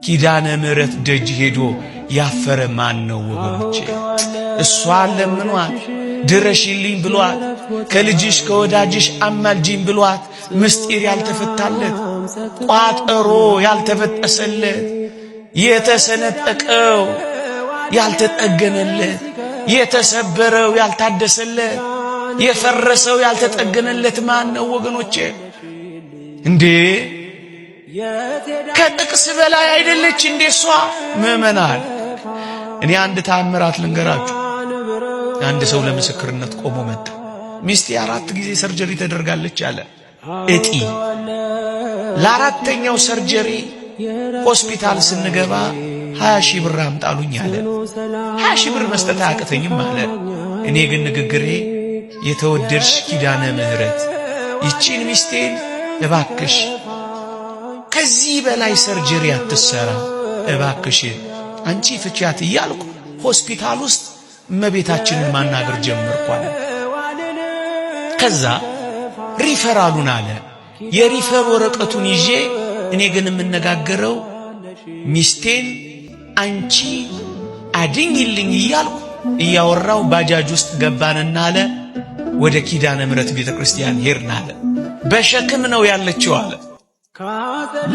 ኪዳነ ምሕረት ደጅ ሄዶ ያፈረ ማን ነው ወገኖቼ? እሷን ለምኗት ድረሽልኝ ብሏት ከልጅሽ ከወዳጅሽ አማልጂኝ ብሏት ምስጢር ያልተፈታለት ቋጠሮ ያልተበጠሰለት የተሰነጠቀው ያልተጠገነለት የተሰበረው ያልታደሰለት የፈረሰው ያልተጠገነለት ማን ነው ወገኖቼ? እንዴ ከጥቅስ በላይ አይደለች እንዴ እሷ? ምእመናን እኔ አንድ ተአምራት ልንገራችሁ። አንድ ሰው ለምስክርነት ቆሞ መጣ። ሚስቴ 4 ጊዜ ሰርጀሪ ተደርጋለች አለ። እጢ ለአራተኛው ሰርጀሪ ሆስፒታል ስንገባ 20 ሺህ ብር አምጣሉኝ አለ። 20 ሺህ ብር መስጠት አያቅተኝም አለ። እኔ ግን ንግግሬ የተወደድሽ ኪዳነ ምሕረት ይቺን ሚስቴን እባክሽ ከዚህ በላይ ሰርጀሪ አትሰራ እባክሽ አንቺ ፍቻት እያልኩ ሆስፒታል ውስጥ እመቤታችንን ማናገር ጀመርኳል። ከዛ ሪፈራሉን አለ የሪፈር ወረቀቱን ይዤ እኔ ግን የምነጋገረው ሚስቴን አንቺ አድኝልኝ እያልኩ እያወራው ባጃጅ ውስጥ ገባንና አለ ወደ ኪዳነ ምሕረት ቤተክርስቲያን ሄድን አለ። በሸክም ነው ያለችው አለ።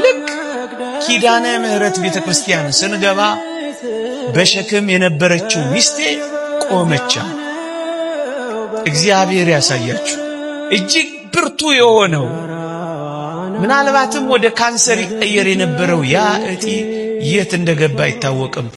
ልክ ኪዳነ ምሕረት ቤተክርስቲያን ስንገባ በሸክም የነበረችው ሚስቴ ቆመች። እግዚአብሔር ያሳያችሁ እጅግ ብርቱ የሆነው ምናልባትም ወደ ካንሰር ይቀየር የነበረው ያ እጢ የት እንደገባ አይታወቅም።